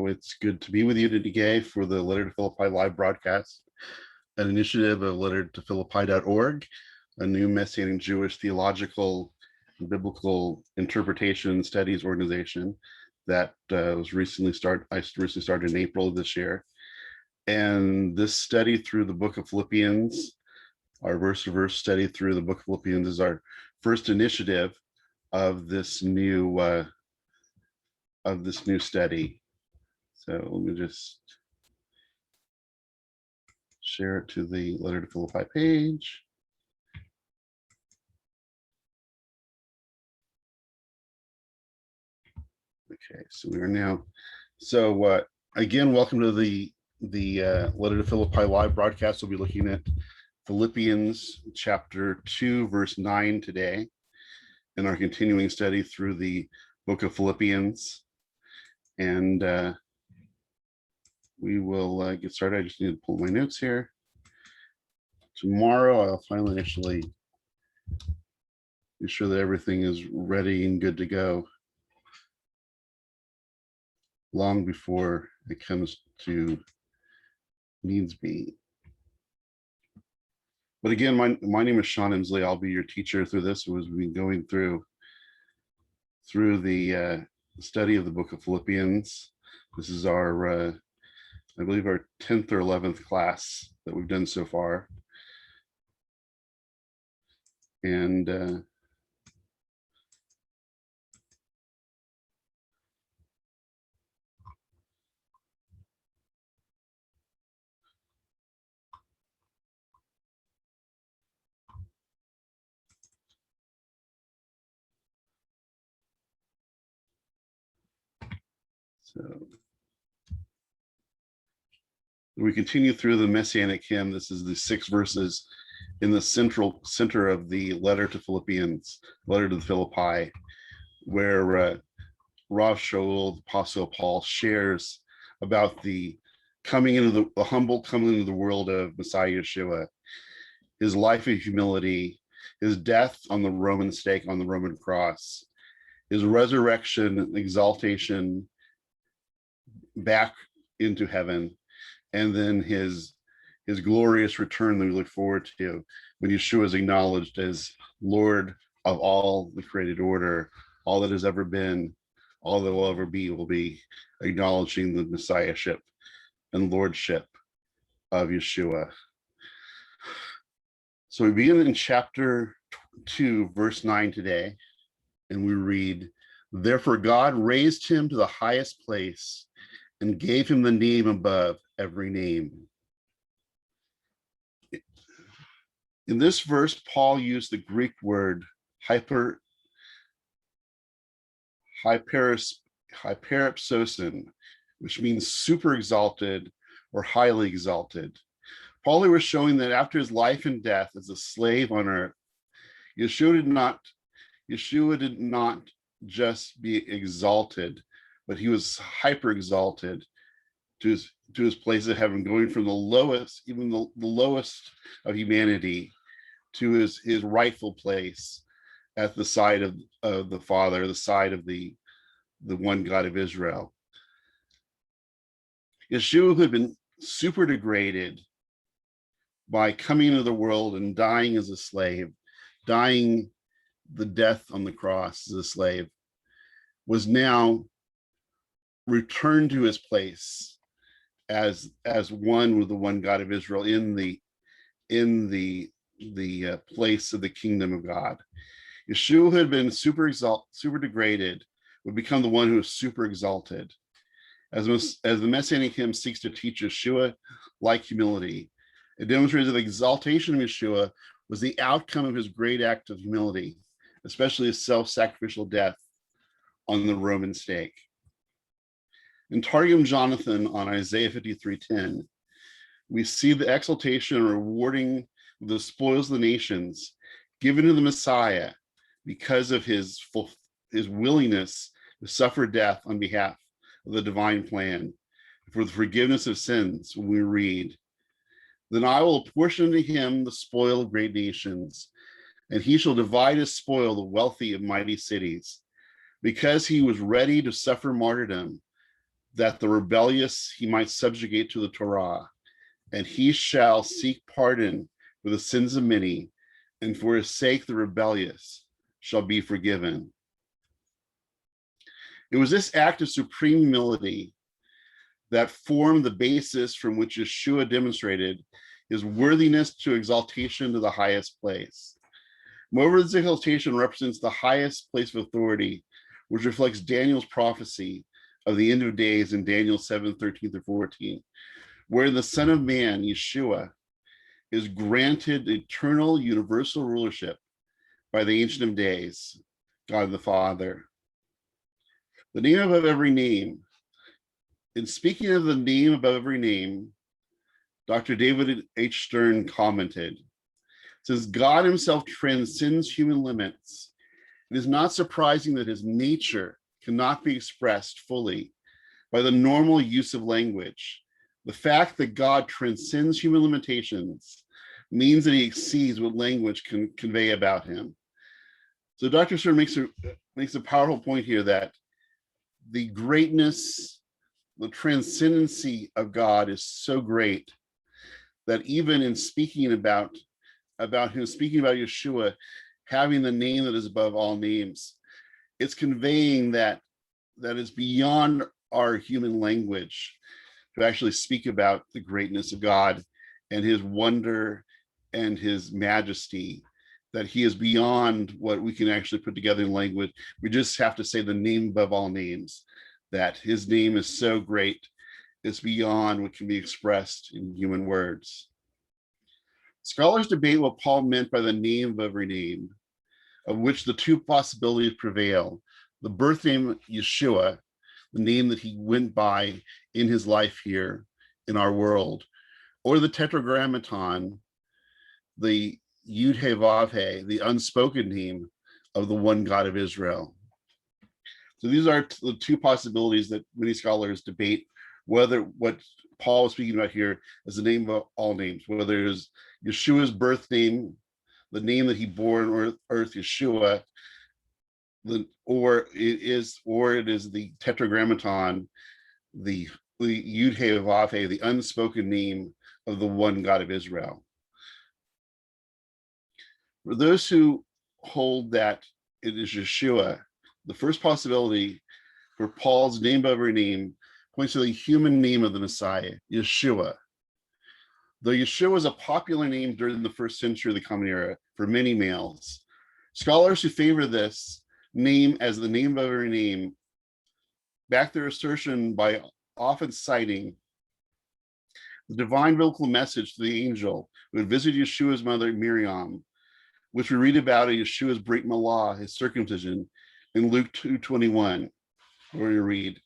it's good to be with you today for the Letter to Philippi live broadcast, an initiative of lettertophilippi.org, a new Messianic Jewish theological and biblical interpretation studies organization that was recently started. I recently started in April of this year. And this study through the book of Philippians, our verse-to-verse study through the book of Philippians, is our first initiative of this new study. So let me just share it to the Letter to Philippi page. Okay, so we are now. So again, welcome to the Letter to Philippi live broadcast. We'll be looking at Philippians chapter 2, verse 9 today, in our continuing study through the book of Philippians. And we will get started. I just need to pull my notes here. Tomorrow, I'll finally actually be sure that everything is ready and good to go long before it comes to needs be. But again, my name is Sean Inslee. I'll be your teacher through this as we've been going through the study of the book of Philippians. This is our, I believe, our 10th or 11th class that we've done so far. And so we continue through the Messianic hymn. This is the 6 verses in the center of the letter to Philippians, letter to the Philippi, where Rav Shaul, the Apostle Paul, shares about the coming into the humble coming into the world of Messiah Yeshua, his life of humility, his death on the Roman stake, on the Roman cross, his resurrection, exaltation back into heaven, and then his glorious return that we look forward to when Yeshua is acknowledged as Lord of all the created order, all that has ever been, all that will ever be, will be acknowledging the messiahship and lordship of Yeshua. So we begin in chapter 2, verse 9 today, and we read, "Therefore God raised him to the highest place and gave him the name above every name." In this verse, Paul used the Greek word hyperipsosin, which means super exalted or highly exalted. Paul was showing that after his life and death as a slave on earth, Yeshua did not just be exalted, but he was hyper exalted to his place of heaven, going from the lowest, even the lowest of humanity, to his rightful place at the side of the Father, the side of the one God of Israel. Yeshua, who had been super degraded by coming into the world and dying as a slave, dying the death on the cross as a slave, was now returned to his place as one with the one God of Israel in the place of the kingdom of God. Yeshua, who had been super degraded, would become the one who was super exalted. As the Messianic hymn seeks to teach Yeshua-like humility, it demonstrates that the exaltation of Yeshua was the outcome of his great act of humility, especially his self-sacrificial death on the Roman stake. In Targum Jonathan on Isaiah 53:10, we see the exaltation and rewarding of the spoils of the nations given to the Messiah because of his willingness to suffer death on behalf of the divine plan for the forgiveness of sins. When we read, "Then I will apportion to him the spoil of great nations, and he shall divide his spoil, the wealthy of mighty cities. Because he was ready to suffer martyrdom, that the rebellious he might subjugate to the Torah, and he shall seek pardon for the sins of many, and for his sake the rebellious shall be forgiven. It was this act of supreme humility that formed the basis from which Yeshua demonstrated his worthiness to exaltation to the highest place. Moreover, this exaltation represents the highest place of authority, which reflects Daniel's prophecy of the end of days in Daniel 7:13-14, where the Son of Man, Yeshua, is granted eternal universal rulership by the Ancient of Days, God the Father. The name above every name. In speaking of the name above every name, Dr. David H. Stern commented, since God himself transcends human limits, it is not surprising that his nature cannot be expressed fully by the normal use of language. The fact that God transcends human limitations means that he exceeds what language can convey about him. So Dr. Stern makes a powerful point here that the greatness, the transcendency of God is so great that even in speaking about him, speaking about Yeshua, having the name that is above all names, it's conveying that is beyond our human language to actually speak about the greatness of God and his wonder and his majesty, that he is beyond what we can actually put together in language. We just have to say the name above all names, that his name is so great, it's beyond what can be expressed in human words. Scholars debate what Paul meant by the name of every name, of which the two possibilities prevail. The birth name Yeshua, the name that he went by in his life here in our world, or the tetragrammaton, the Yud He Vav He, the unspoken name of the one God of Israel. So these are the two possibilities that many scholars debate whether what Paul is speaking about here is the name of all names, whether it is Yeshua's birth name, the name that he bore on earth, Yeshua, or it is the tetragrammaton, the Yud He Vav He, the unspoken name of the one God of Israel. For those who hold that it is Yeshua, the first possibility for Paul's name above every name points to the human name of the Messiah, Yeshua. Though Yeshua was a popular name during the first century of the Common Era for many males, scholars who favor this name as the name above every name back their assertion by often citing the divine biblical message to the angel who had visited Yeshua's mother Miriam, which we read about at Yeshua's Brit Milah, his circumcision, in Luke 2:21, where we read,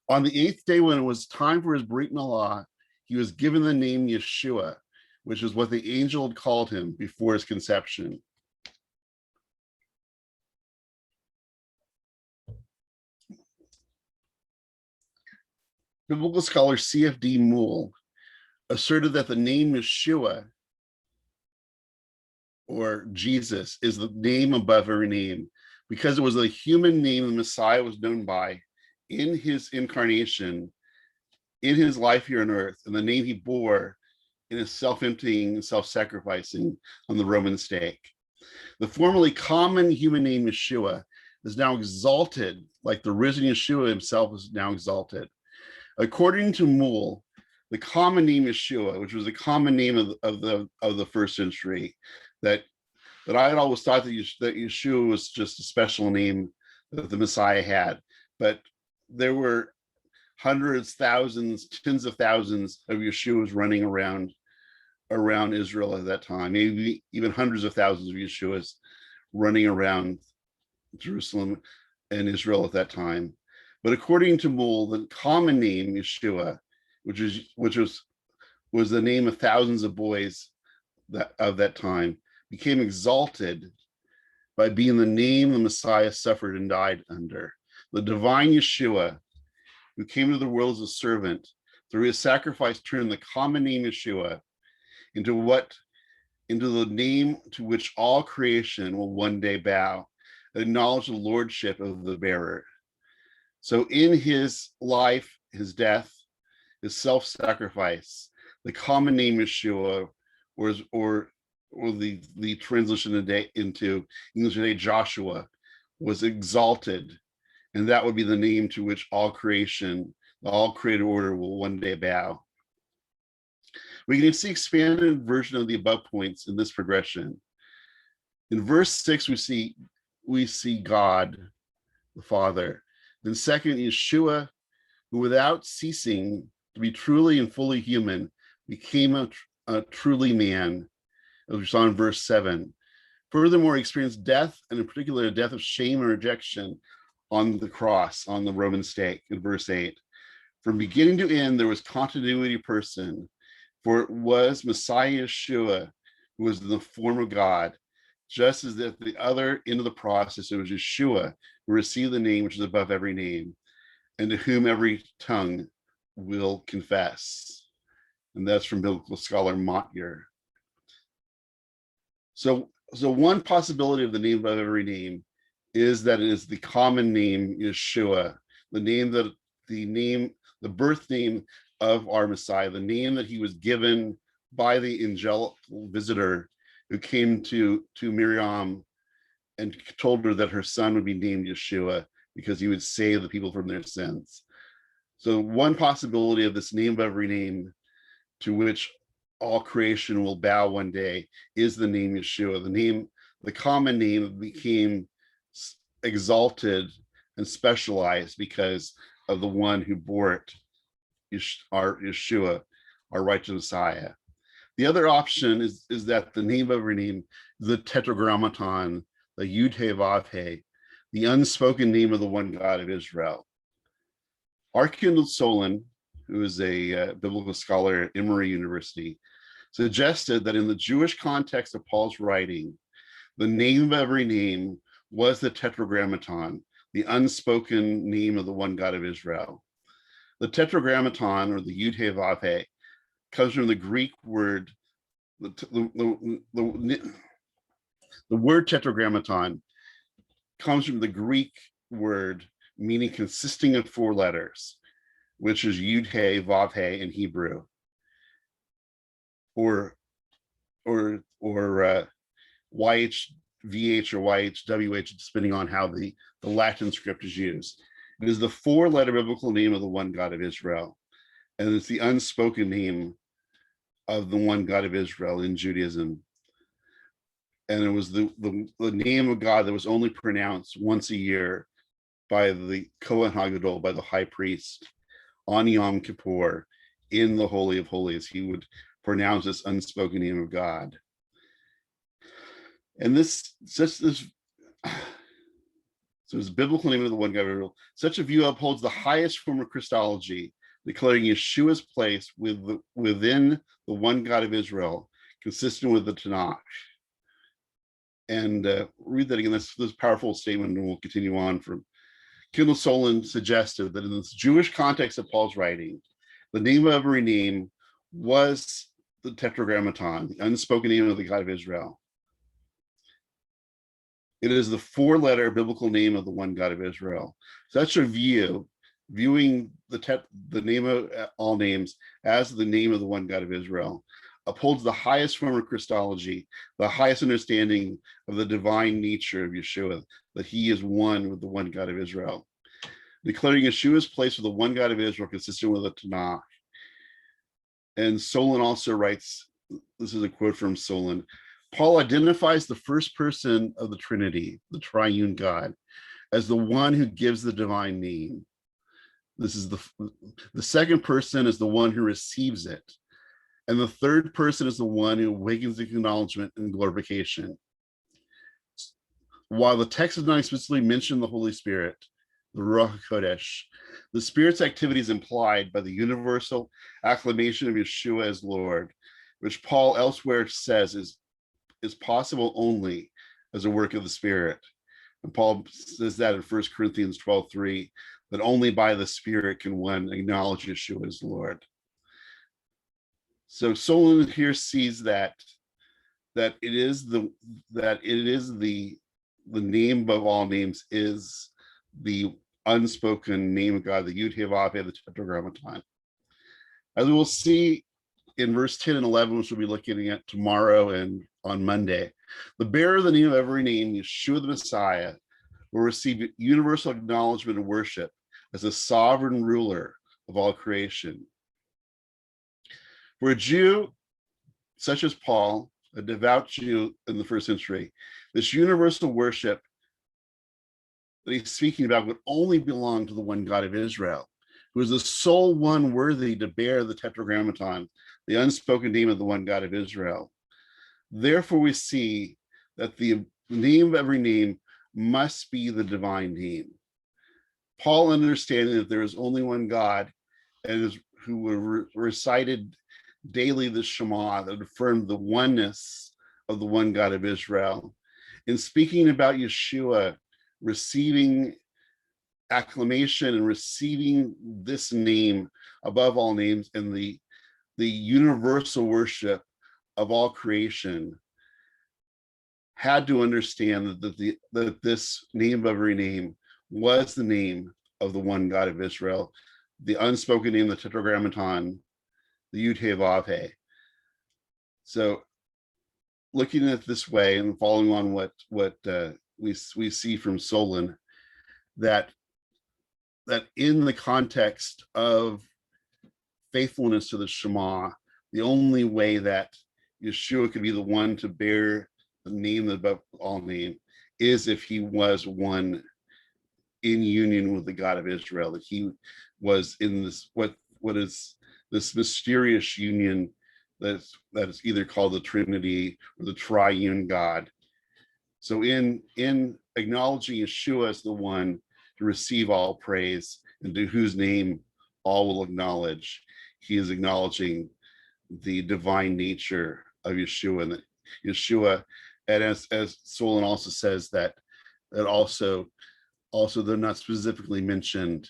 on the 8th day when it was time for his Brit Milah, he was given the name Yeshua, which is what the angel had called him before his conception. Biblical scholar C.F.D. Moule asserted that the name Yeshua, or Jesus, is the name above every name because it was the human name the Messiah was known by in his incarnation, in his life here on earth, and the name he bore in his self-emptying, self-sacrificing on the Roman stake. The formerly common human name Yeshua is now exalted, like the risen Yeshua himself is now exalted. According to Moule, the common name Yeshua, which was the common name of the first century, that I had always thought that Yeshua was just a special name that the Messiah had, but there were hundreds, thousands, tens of thousands of Yeshuas running around Israel at that time, maybe even hundreds of thousands of Yeshuas running around Jerusalem and Israel at that time. But according to Moule, the common name Yeshua, which was the name of thousands of boys of that time, became exalted by being the name the Messiah suffered and died under. The divine Yeshua, who came to the world as a servant, through his sacrifice turned the common name Yeshua into the name to which all creation will one day bow, acknowledge the lordship of the bearer. So in his life, his death, his self-sacrifice, the common name Yeshua, or the translation today into English today, Joshua, was exalted, and that would be the name to which all creation, all created order will one day bow. We can see expanded version of the above points in this progression. In verse 6, we see God, the Father. Then second, Yeshua, who without ceasing to be truly and fully human, became a truly man, as we saw in verse 7. Furthermore, he experienced death, and in particular, a death of shame and rejection on the cross, on the Roman stake, in verse 8. From beginning to end, there was continuity of person, for it was Messiah Yeshua who was in the form of God, just as at the other end of the process, it was Yeshua who received the name which is above every name, and to whom every tongue will confess. And that's from biblical scholar Montyer. So one possibility of the name above every name is that it is the common name Yeshua, the birth name of our Messiah, the name that he was given by the angelic visitor who came to Miriam and told her that her son would be named Yeshua because he would save the people from their sins. So one possibility of this name of every name to which all creation will bow one day is the name Yeshua, the common name became exalted and specialized because of the one who bore it, our Yeshua, our righteous Messiah. The other option is that the name of every name is the tetragrammaton, the Yud He Vav He, the unspoken name of the one God of Israel. Arkindl Solon, who is a biblical scholar at Emory University, suggested that in the Jewish context of Paul's writing, the name of every name was the tetragrammaton, the unspoken name of the one God of Israel. The tetragrammaton, or the Yud He Vav He, comes from the Greek word, the word tetragrammaton comes from the Greek word meaning consisting of 4 letters, which is Yud He Vav He in Hebrew, or YHVH or YHWH, depending on how the Latin script is used. It is the 4-letter biblical name of the one God of Israel, and it's the unspoken name of the one God of Israel in Judaism. And it was the name of God that was only pronounced once a year by the Kohen HaGadol, by the high priest, on Yom Kippur, in the Holy of Holies. He would pronounce this unspoken name of God. And this biblical name of the one God of Israel. Such a view upholds the highest form of Christology, declaring Yeshua's place within the one God of Israel, consistent with the Tanakh. And read that again. This powerful statement, and we'll continue on. From Kindle Solon suggested that in this Jewish context of Paul's writing, the name of every name was the tetragrammaton, the unspoken name of the God of Israel. It is the 4-letter biblical name of the one God of Israel. Such a viewing the name of all names as the name of the one God of Israel, upholds the highest form of Christology, the highest understanding of the divine nature of Yeshua, that he is one with the one God of Israel, declaring Yeshua's place with the one God of Israel consistent with the Tanakh. And Solon also writes, this is a quote from Solon, Paul identifies the first person of the Trinity, the triune God, as the one who gives the divine name. This is the second person is the one who receives it. And the third person is the one who awakens the acknowledgement and glorification. While the text does not explicitly mention the Holy Spirit, the Ruach HaKodesh, the Spirit's activity is implied by the universal acclamation of Yeshua as Lord, which Paul elsewhere says is possible only as a work of the Spirit. And Paul says that in 1 Corinthians 12:3, that only by the Spirit can one acknowledge Yeshua as Lord. So Solon here sees that it is the name above all names is the unspoken name of God, the Yud He Vav He, the Tetragrammaton. As we will see in verse 10 and 11, which we'll be looking at tomorrow and on Monday, the bearer of the name of every name, Yeshua the Messiah, will receive universal acknowledgement and worship as a sovereign ruler of all creation. For a Jew such as Paul, a devout Jew in the first century, this universal worship that he's speaking about would only belong to the one God of Israel, who is the sole one worthy to bear the Tetragrammaton, the unspoken name of the one God of Israel. Therefore, we see that the name of every name must be the divine name. Paul, understanding that there is only one God, and who recited daily the Shema that affirmed the oneness of the one God of Israel. In speaking about Yeshua receiving acclamation and receiving this name above all names and the universal worship of all creation, had to understand that this name of every name was the name of the one God of Israel, the unspoken name, the Tetragrammaton, the Yud He Vav He. So, looking at it this way and following on what we see from Solon, that in the context of faithfulness to the Shema, the only way that Yeshua could be the one to bear the name above all name is if he was one in union with the God of Israel, that he was in this what is this mysterious union that is either called the Trinity or the Triune God. So in acknowledging Yeshua as the one to receive all praise and to whose name all will acknowledge, he is acknowledging the divine nature of Yeshua, and that Yeshua, and as Solon also says, that also they're not specifically mentioned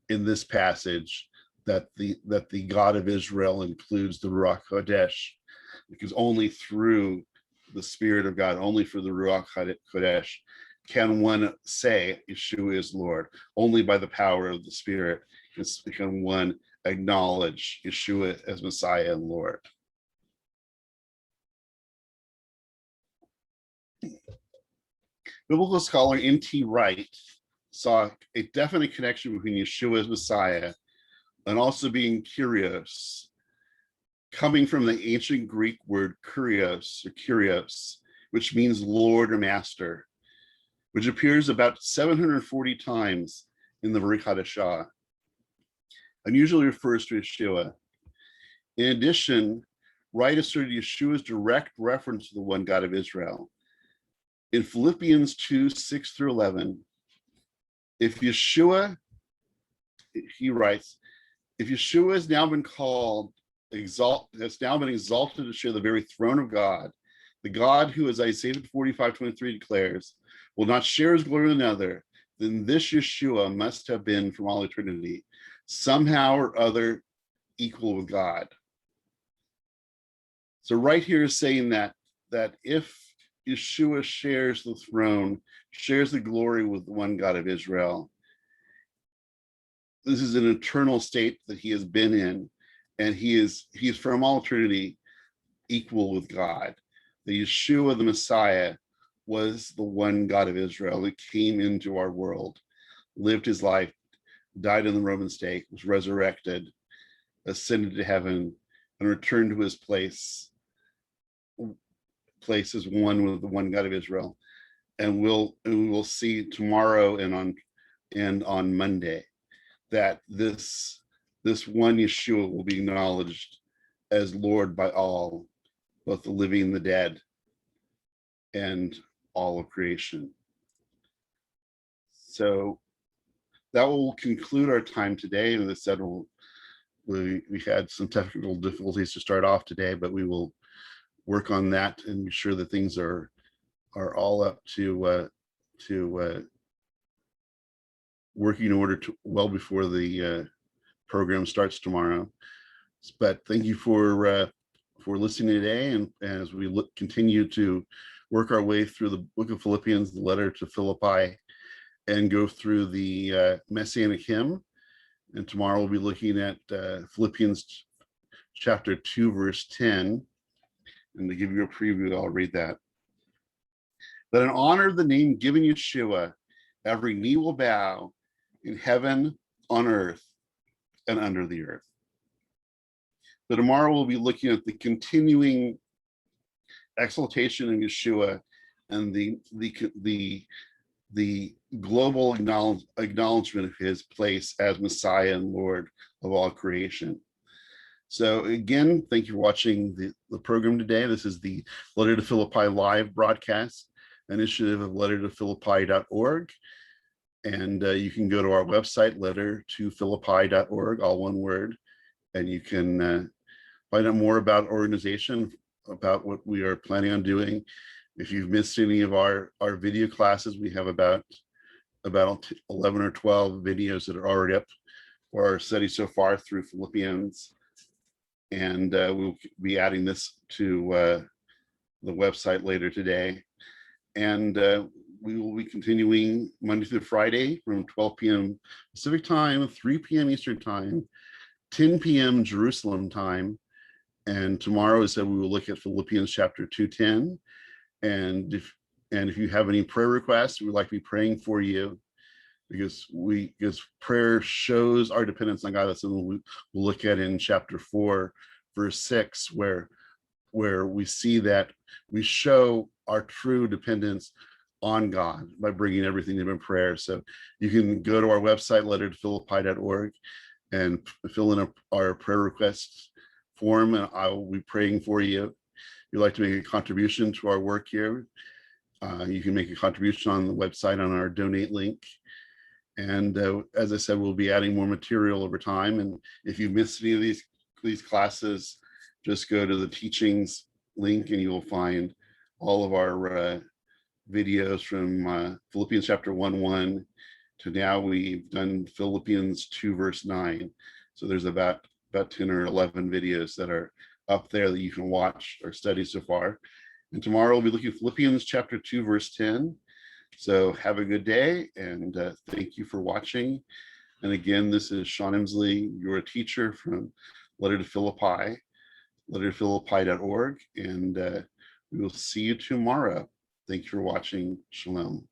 in this passage that the God of Israel includes the Ruach Kodesh, because only through the Spirit of God, only for the Ruach Kodesh, can one say Yeshua is Lord. Only by the power of the Spirit can one acknowledge Yeshua as Messiah and Lord. Biblical scholar N.T. Wright saw a definite connection between Yeshua as Messiah and also being Kyrios, coming from the ancient Greek word Kyrios, which means Lord or Master, which appears about 740 times in the Brit Hadashah, and usually refers to Yeshua. In addition, Wright asserted Yeshua's direct reference to the one God of Israel. In Philippians 2:6-11, he writes, if Yeshua has now been exalted to share the very throne of God, the God who, as Isaiah 45:23 declares, will not share his glory with another, then this Yeshua must have been from all eternity, somehow or other equal with God. So right here is saying that if Yeshua shares the throne, shares the glory with the one God of Israel, this is an eternal state that he has been in, and he is from all eternity equal with God. The Yeshua, the Messiah, was the one God of Israel who came into our world, lived his life, died on the Roman stake, was resurrected, ascended to heaven, and returned to his place as one with the one God of Israel. And we will see tomorrow and on Monday that this one Yeshua will be acknowledged as Lord by all, both the living and the dead, and all of creation. So that will conclude our time today. And as I said, we had some technical difficulties to start off today, but we will work on that and be sure that things are all up to working in order to well before the program starts tomorrow. But thank you for listening today, and as we continue to work our way through the book of Philippians, the letter to Philippi, and go through the Messianic hymn. And tomorrow we'll be looking at Philippians chapter 2, verse 10. And to give you a preview, I'll read that. That in honor of the name given Yeshua, every knee will bow in heaven, on earth, and under the earth. So tomorrow we'll be looking at the continuing exaltation of Yeshua and the global acknowledgement of his place as Messiah and Lord of all creation. So again, thank you for watching the program today. This is the Letter to Philippi live broadcast initiative of lettertophilippi.org. And you can go to our website, lettertophilippi.org, all one word, and you can find out more about our organization, about what we are planning on doing. If you've missed any of our video classes, we have about 11 or 12 videos that are already up for our study so far through Philippians. And we'll be adding this to the website later today. And we will be continuing Monday through Friday from 12 p.m. Pacific time, 3 p.m. Eastern time, 10 p.m. Jerusalem time. And tomorrow, as I said, we will look at Philippians chapter 2:10. And if you have any prayer requests, we'd like to be praying for you, because prayer shows our dependence on God. That's something we'll look at in chapter 4, verse 6, where we see that we show our true dependence on God by bringing everything to him in prayer. So you can go to our website, lettertophilippi.org, and fill in our prayer requests form, and I will be praying for you. If you'd like to make a contribution to our work here, you can make a contribution on the website on our donate link. And as I said, we'll be adding more material over time. And if you missed any of these classes, just go to the teachings link and you will find all of our videos from Philippians chapter 1:1 to now. We've done Philippians 2 verse 9. So there's about 10 or 11 videos that are up there that you can watch or study so far. And tomorrow we'll be looking at Philippians chapter 2 verse 10. So have a good day, and thank you for watching. And again, this is Sean Emsley, your teacher from Letter to Philippi, lettertophilippi.org, and we will see you tomorrow. Thank you for watching. Shalom.